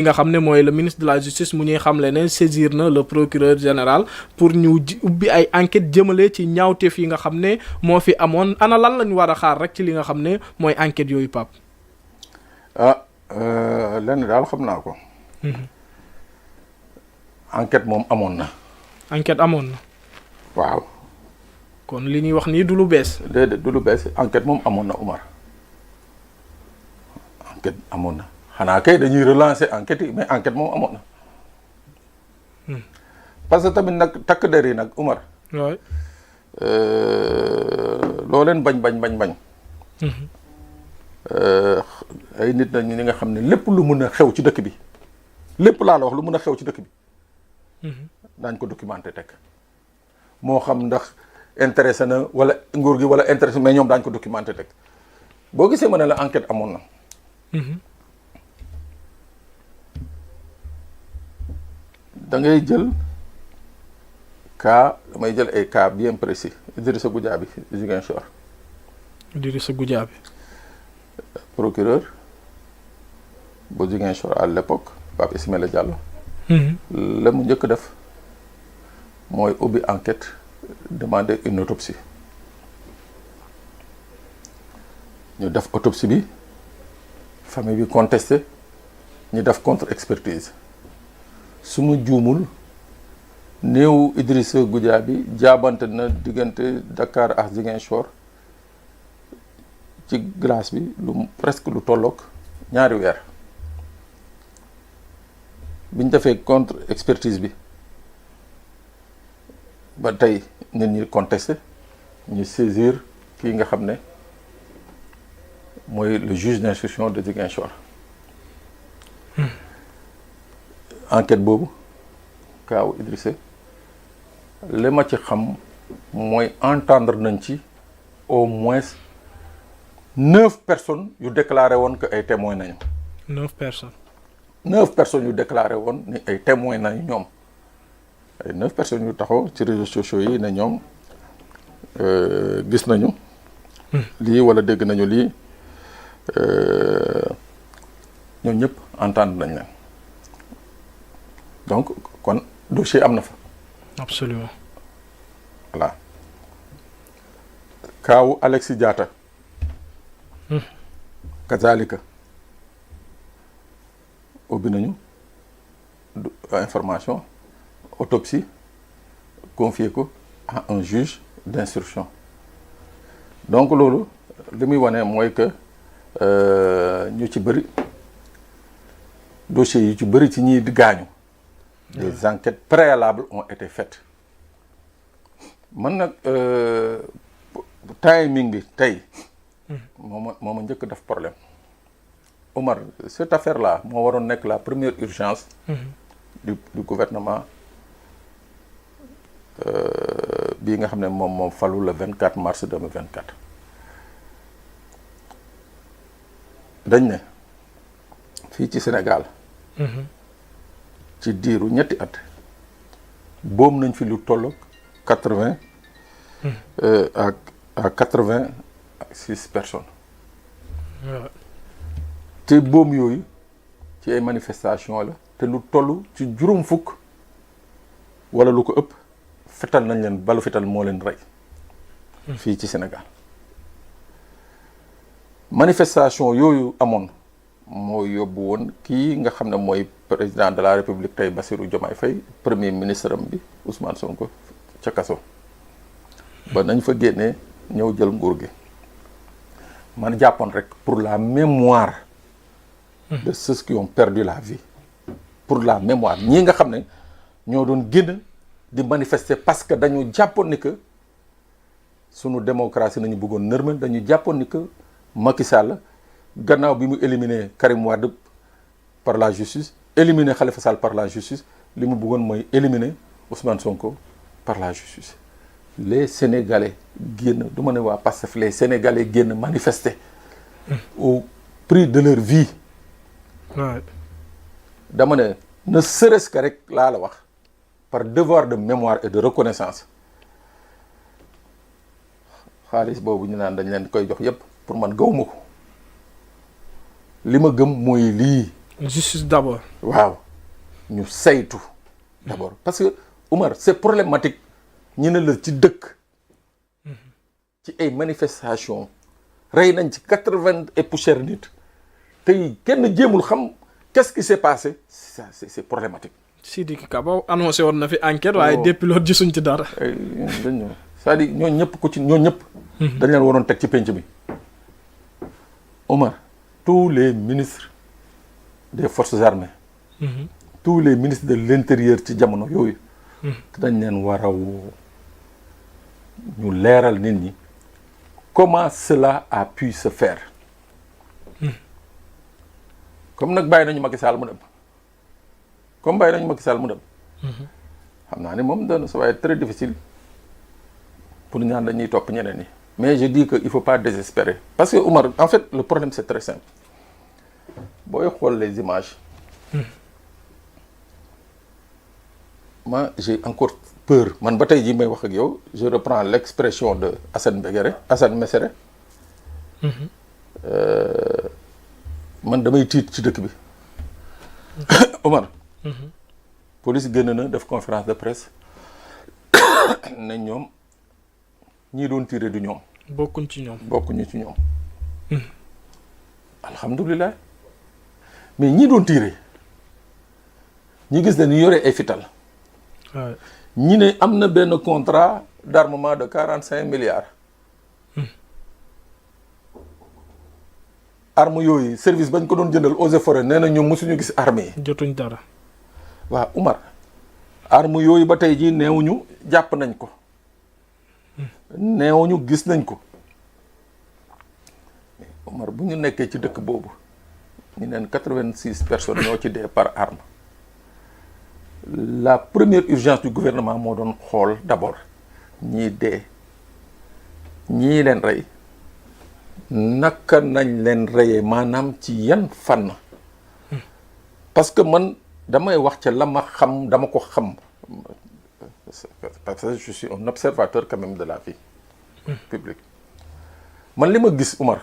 li nga xam ne mooy le ministre de la justice mu ñuy xamle ne saisir na le procureur général pour ñu ubbi ay enquête jëmale ci ñaawteef yi nga xam ne moo fi amoon ana lan lañ war a xaar rek ci li nga xam ne mooy enquête yooyu Pape. lenn daal xam naa ko. enquête moom amoon na. enquête amoon na. waaw. kon li ñuy wax nii du lu bees. déedéet du lu bees enquête moom amoon na Umar enquête amoon na xanaa kay dañuy relancer enquête yi mais enquête moom amoon na. parce que tamit nag takk der yi nag Umar. waay. loo leen bañ. ay nit nañu ñi nga xam ne lépp lu mën a xew ci dëkk bi lépp laa la wax lu mën a xew ci dëkk bi. daañ ko documenté teg moo xam ndax intéressé na wala nguur gi wala intéressé mais ñoom daañ ko documenté teg boo gisee ma ne la enquête amoon na. da ngay jël cas damay jël ay cas bien précis Idrissa Goudiaby Ziguinchor. Idrissa Goudiaby. procureur bu Ziguinchor à l'époque Pape Ismaïla Diallo. la mu njëkk def mooy ubbi enquête demander une autopsie ñu def autopsie bi famille bi contesté ñu def contre expertise su ma juumul néew Idrissa Goudiaby jaabante na diggante Dakar ak Ziguinchor ci glace bi lu presque lu tolloog ñaari weer bi ñu defee contre expertise bi ba tey nit ñi contesté ñu saisir kii nga xam ne mooy le juge d'instruction de Ziguinchor. enquête boobu kaaw Idrissa li ma ci xam mooy entendre nañ ci au moins 9 personnes yu déclaré woon que ay témoins nañu. 9 personnes. 9 personnes yu déclaré woon ni ay témoins nañu ñoom ay 9 personnes yu taxaw ci réseaux sociaux yi ne ñoom gis nañu. lii wala dégg nañu lii ñoom ñëpp entendre nañ leen donc kon dossier am na fa. absolument. voilà kaawu Alexis Diatta. kazalika ubbi nañu information autopsie confier ko à un juge d'instruction donc loolu li muy wane mooy que ñu ci bëri dossiers yi ci bëri ci ñii di gaañu des enquêtes préalables ont été faites man nag timing bi tey moo ma njëkk def problème Omar cette affaire là moo waroon nekk la première urgence du gouvernement bii nga xam ne moom falu le 24 mars 2024 dañ ne fii ci Sénégal ci diiru ñetti at boom nañ fi lu tolloog 80 à 86 personnes. te boom yooyu ci ay manifestation la te lu toll ci juróom fukk wala lu ko ëpp fetal nañ leen balu fetal moo leen rey fii ci Sénégal manifestation yooyu amoon moo yóbbu woon kii nga xam ne mooy président de la République tey Bassirou Diomaye Faye premier ministre am bi Ousmane Sonko ca kaso ba nañ fa génnee ñëw jël nguur gi man jàppoon rek pour la mémoire de ceux qui ont perdu la vie pour la mémoire ñii nga xam ne ñoo doon génn di manifester parce que dañu jàppoon ni que sunu démocratie nañu bëggoon nërmel dañu jàppoon ni que Macky Sall gannaaw bi mu éliminer Karim Wade par la justice éliminer Khalifa Sall par la justice li mu bëggoon mooy éliminer Ousmane Sonko par la justice les Sénégalais génn du ma ne waa Pastef les Sénégalais génn manifester au prix de leur vie dama ne serait-ce que rek laa la wax par devoir de mémoire et de reconnaissance xaalis boobu ñu naan dañ leen koy jox yépp pour man gawma ko li ma gëm mooy lii justice d'abord. waaw ñu saytu d'abord parce que Oumar c'est problématique ñu ne la ci dëkk ci ay manifestations rey nañ ci 80 et poussière nit tey kenn jéemul xam qu'est-ce qui s'est passé ça c'est problématique. Sidiki Kaba annoncé woon na fi enquête waaye depuis loolu gisuñ ci dara. dañ c'est-à-dire ñooñu ñëpp ku ci ñooñu ñëpp. dañ leen waroon teg ci penc bi. Omar tous les ministres des forces armées. tous les ministres de l'intérieur ci jamono yooyu. dañ leen war a woo ñu leeral nit ñi comment cela a pu se faire. comme nag bàyyi nañu Macky Sall mu dem. comme bàyyi nañu Macky Sall mu dem. xam naa ni moom ça va être très difficile pour ñaan dañuy topp ñeneen ñi. mais je dis que il faut pas désespérer parce que Oumar en fait le problème c'est très simple booy xool les images. moi j'ai encore peur man ba tey jii may wax ak yow je reprends l'expression de Assane Mesere. man damay tiit ci dëkk bi. Oumar. police génn na def conférence de presse ne ñoom ñii doon tiré du ñoom. bokkuñ ci ñoom. bokkuñu ci ñoom. alhamdulilah mais ñii doon tiré ñi gis ne ñu yore ay fital. ñi ne am na benn contrat d'armement de 45 milliards. armes yooyu service bañ ko doon jëndal eaux et forêts nee na ñoom mosuñu gis armes yi. jotuñ dara. waaw Oumar armes yooyu ba tey jii neewuñu jàpp nañ ko. neewuñu gis nañ ko. Oumar bu ñu nekkee ci dëkk boobu ñu neen 86 personnes ñoo ci dee par arme. la première urgence du gouvernement moo doon xool d'abord ñii dee ñii leen rey naka nañ leen reyee maanaam ci yan fànn parce que man damay wax ca la ma xam dama ko xam parce que je suis un observateur quand même de la vie publique man li ma gis Oumar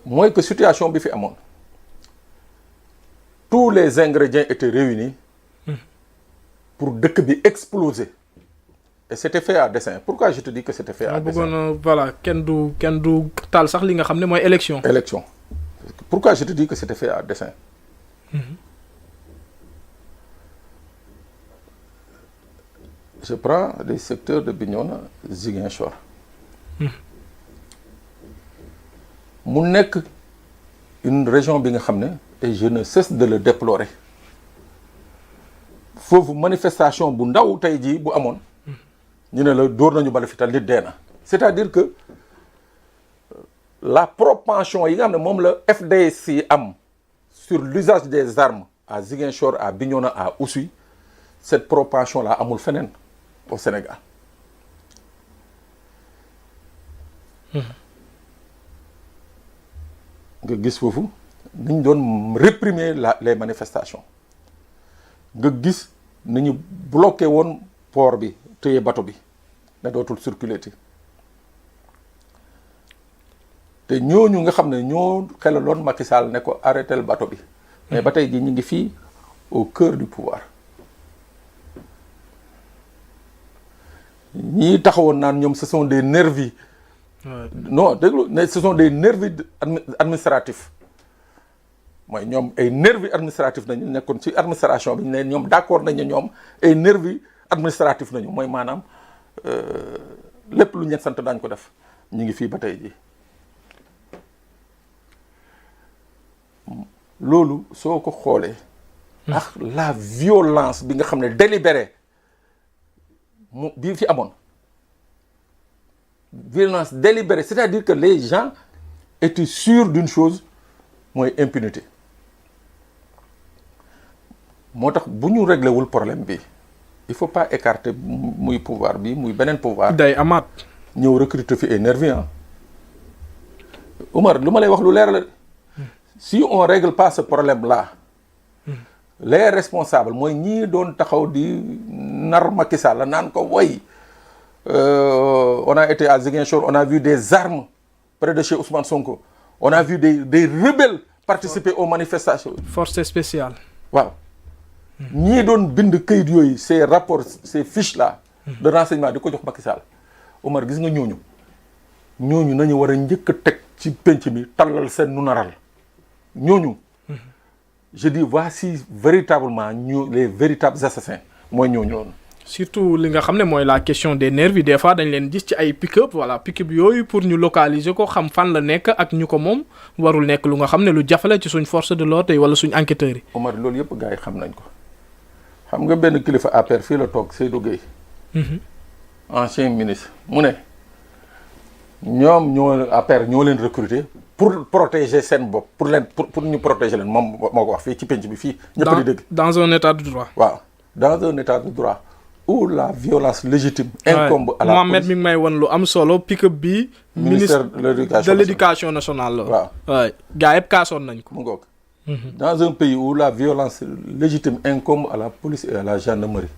mooy que situation bi fi amoon tous les ingrédients étaient réunis pour dëkk bi exploser et c'était fait à dessein. Pourquoi je te dis que c'était fait à dessein? Voilà, kenn du taal sax li nga xam ne mooy élection. Pourquoi je te dis que c'était fait à dessein? Je prends les secteurs de Bignona, Ziguinchor. mu nekk une région bi nga xam ne et je ne cesse de le déplorer foofu manifestation bu ndaw tey jii bu amoon ñu ne la dóor nañu bala fital nit dee na c'est-à-dire que la propension yi nga xam ne moom la FDC am sur l'usage des armes à Ziguinchor à Bignona à Oussouye cette propension là amul feneen au Sénégal. nga gis foofu ni ñu doon réprimer les manifestations nga gis ni ñu bloqué woon port bi téye bateau bi ne dootul circuler te ñooñu nga xam ne ñoo xelaloon Macky Sall ne ko arrêter le bateau bi mais ba tey jii ñu ngi fii au cœur du pouvoir ñii taxawoon naan ñoom ce sont des nervis. non déglu ne ce sont des nervis administratifs mooy ñoom ay nervis administratifs nañu nekkoon ci administration bi ñu ne ñoom d'accord nañ ne ñoom ay nervis administratifs nañu mooy maanaam lépp lu ñu sant daañu ko def ñu ngi fii ba tey jii loolu soo ko xoolee. ak la violence bi nga xam ne délibérée mu bii fi amoon. violence délibérée c'est-à-dire que les gens étaient sûrs d'une chose mooy impunité moo tax bu ñu réglé wul problème bi il faut pas écarter muy pouvoir bi muy beneen pouvoir. day amaat. ñëw recruter fi ay nervis Oumar lu ma lay wax lu leer la si on règle pas ce problème là les responsables mooy ñii doon taxaw di nar Macky Sall la naan ko way on a été à Ziguinchor, on a vu des armes près de chez Ousmane Sonko. On a vu des rebelles participer aux manifestations. force spéciale. waaw ñii doon bind këyit yooyu ces rapports ces fiches là de renseignement di ko jox Macky Sall Omar gis nga ñooñu nañu war a njëkk a teg ci penc mi tallal seen nu naral ñooñu je dis voici véritablement les véritables assassins mooy ñooñu. surtout li nga xam ne mooy la question des nervis des fois dañ leen gis ci ay pick-up voilà pick-up yooyu pour ñu localiser ko xam fan la nekk ak ñu ko moom warul nekk lu nga xam ne lu jafale ci suñ force de l'ordre wala suñ enquêteurs yi. Omar loolu yëpp gars yi xam nañ ko xam nga benn kilifa APR fii la toog Seydou Gueye. ancien ministre mu ne ñoom ñoo APR ñoo leen recruter pour protéger seen bopp pour ñu protéger leen moom moo ko wax fii ci penc bi fii. ñëpp di dégg dans un état de droit. waaw dans un état de droit. où la violence légitime incombe à la police. Mohamed mi ngi may won lu am solo pick-up bi. ministère de l'éducation nationale la. waaw waay gars yëpp kaasoon nañ ko. mu ngoog. dans un pays où la violence légitime incombe à la police et à la gendarmerie.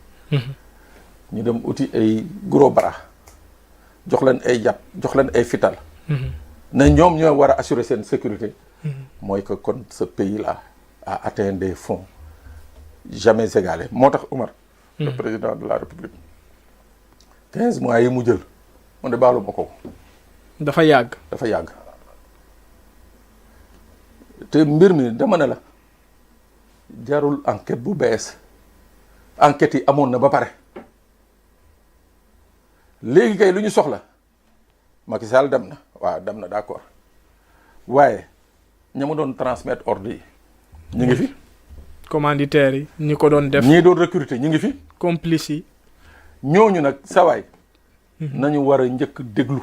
ñu dem uti ay gros bras jox leen ay jàpp jox leen ay fital. ne ñoom ñoo war a assurer seen sécurité. mooy que kon ce pays là a atteint des fonds jamais égalés moo tax Omar. le président de la République 15 mois yi mu jël mu ne baalu ma ko. dafa yàgg. te mbir mi dama ne la jarul enquête bu bees enquête yi amoon na ba pare léegi kay lu ñu soxla Macky Sall dem na waaw dem na d'accord waaye ña ma doon transmettre ordre yi ñu ngi fi. commanditaires yi ñi ko doon def. ñii doon recruter ñu ngi fi. complices yi. ñooñu nag sawaay nañu war a njëkk déglu.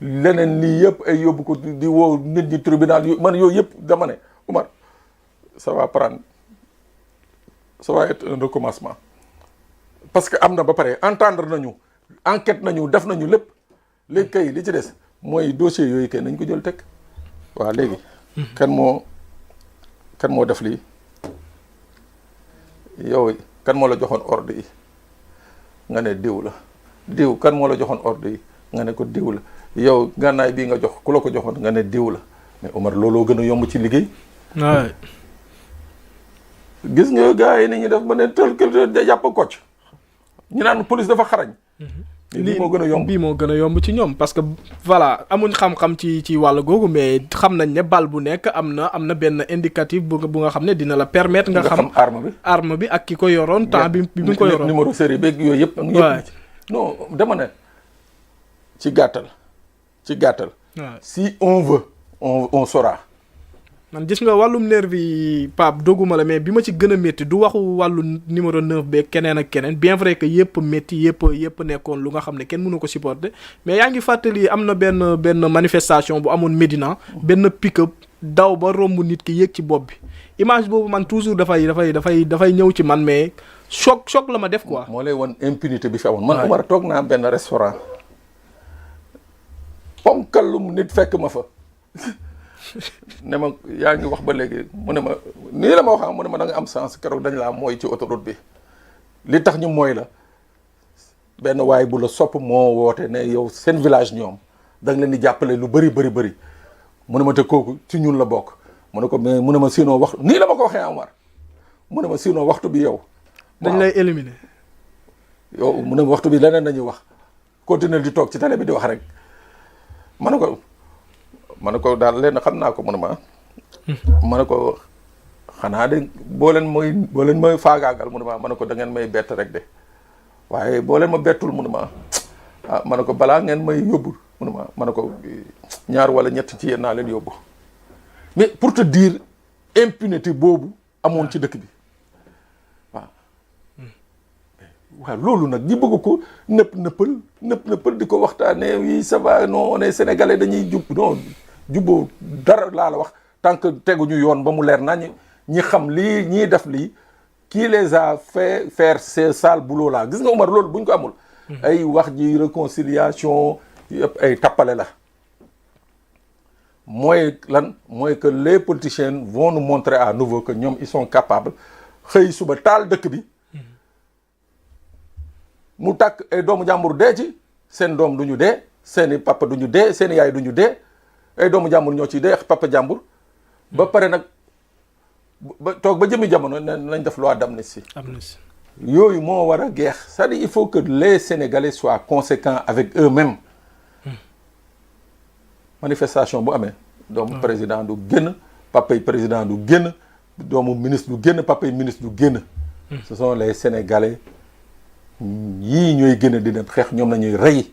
leneen lii yëpp ay yóbbu ko di woo nit ñi tribunal man yooyu yëpp dama ne Omar ça va être un recommencement parce que am na ba pare entendre nañu enquête nañu def nañu lépp léegi kay li ci des mooy dossier yooyu kay nañ ko jël teg waaw léegi kan moo def lii yow kan moo la joxoon ordre yi nga ne diw la diw kan moo la joxoon ordre yi nga ne ko diw la yow gànnaay bii nga jox ku la ko joxoon nga ne diw la mais Omar looloo gën a yomb ci liggéey. waay. gis nga gars yi ni ñuy def ba ne tel que jàpp kocc ñu naan police dafa xarañ. lii moo gën a yomb bii moo gën a yomb ci ñoom parce que voilà amuñ xam-xam ci wàll googu mais xam nañ ne bal bu nekk am na benn indicatif bu nga xam ne dina la permettre. nga xam arme bi ak ki ko yoroon temps bi mu ko yoroon. numéro série beeg yooyu yëpp. waay non dama ne ci gàttal. si on veut on saura. man gis nga wàllum nervi Pape doguma la mais bi ma ci gën a métti du waxu wàllu numéro 9 beeg keneen ak keneen bien vrai que yëpp métti yëpp nekkoon lu nga xam ne kenn mënu ko supporter mais yaa ngi fàttali am na benn manifestation bu amoon Médina benn pick-up daw ba romb nit ki yéeg ci bopp bi image boobu man toujours dafay ñëw ci man mais choc la ma def quoi. moo lay won impunité bi fi amoon. man Omar toog naa benn restaurant ponkallum nit fekk ma fa. ne ma yaa ngi wax ba léegi mu ne ma nii la ma wax mu ne ma da nga am sens keroog dañ laa mooy ci autoroute bi li tax ñu mooy la benn waay bu la sopp moo woote ne yow seen village ñoom da nga leen di jàppale lu bëri mu ne ma te kooku ci ñun la bokk mu ne ko mais mu ne ma sinon waxtu nii la ma ko waxee Amar mu ne ma sinon waxtu bi yow. dañ lay éliminer. yow mu ne ma waxtu bi leneen nañuy wax continuer di toog ci télé bi di wax rek ma ne ko daal leen xam naa ko mu ne ma ne ko xanaa de boo leen mooy faagaagal mu ne ma ne ko da ngeen may bett rek de waaye boo leen ma bettul mu ne ma ma ne ko balaa ngeen may yóbbu mu ne ma ne ko ñaar wala ñett ci yéen naa leen yóbbu mais pour te dire impunité boobu amoon ci dëkk bi waaw loolu nag ñi bëgg ko nëppal di ko waxtaanee oui ça va non on est sénégalais dañuy jubboo dara laa la wax tant que teguñu yoon ba mu leer nañ ñi xam lii ñii def lii qui les a fait faire ces sales boulot là gis nga Omar loolu buñ ko amul. ay wax ji réconciliation yëpp ay tappale la. mooy que les politiciens vont nous montrer à nouveau que ñoom ils sont capables xëy suba taal dëkk bi. mu tàkk ay doomu jàmbur dee ci seen doom du ñu dee seeni papa du ñu dee seeni yaay du ñu dee ay doomu jàmbur ñoo ciy dee papa jàmbur ba pare nag ba toog ba jëmi jamono nañ def loi d'amnistie. amnistie. yooyu moo war a geex c'est-à-dire il faut que les Sénégalais soient conséquents avec eux-mêmes. manifestation bu amee. doomu président du génn papay président du génn doomu ministre du génn papay ministre du génn. ce sont les Sénégalais yii ñooy génn di dem xeex ñoom la ñuy rey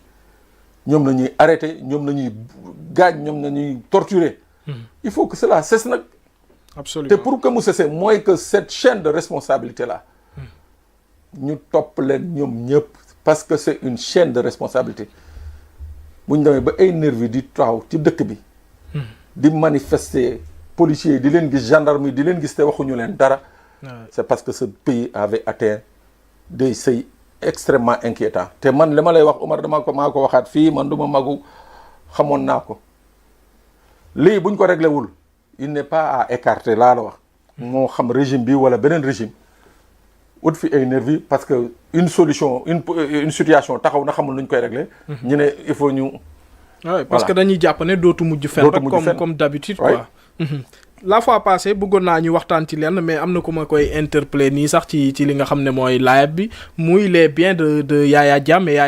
ñoom la ñuy arrêter ñoom la ñuy gaañ ñoom la ñuy torturer. il faut que cela cesse nag. absolument te pour que mu cesse mooy que cette chaîne de responsabilité là. ñu topp leen ñoom ñëpp parce que c'est une chaîne de responsabilité bu ñu demee ba ay nervi di taxaw ci dëkk bi. di manifester policiers yi di leen gis gendarme yi di leen gis te waxuñu leen dara. c'est parce que ce pays avait atteint des seuils extrêmement inquiétants te man li ma lay wax Omar maa ko waxaat fii man du ma magu xamoon naa ko lii buñ ko réglé wul il n'est pas à écarter laa la wax. moo xam régime bi wala beneen régime. ut fi ay nervi parce que une solution une situation taxaw na xamul nuñ koy régler. ñu ne il faut ñu. oui parce que dañuy jàpp ne dootu mujj fenn rek comme d'habitude quoi. la fois passée bëggoon naa ñu waxtaan ci lenn mais am na ku ma koy interpeller nii sax ci li nga xam ne mooy live bi muy les biens de Yaya Jammeh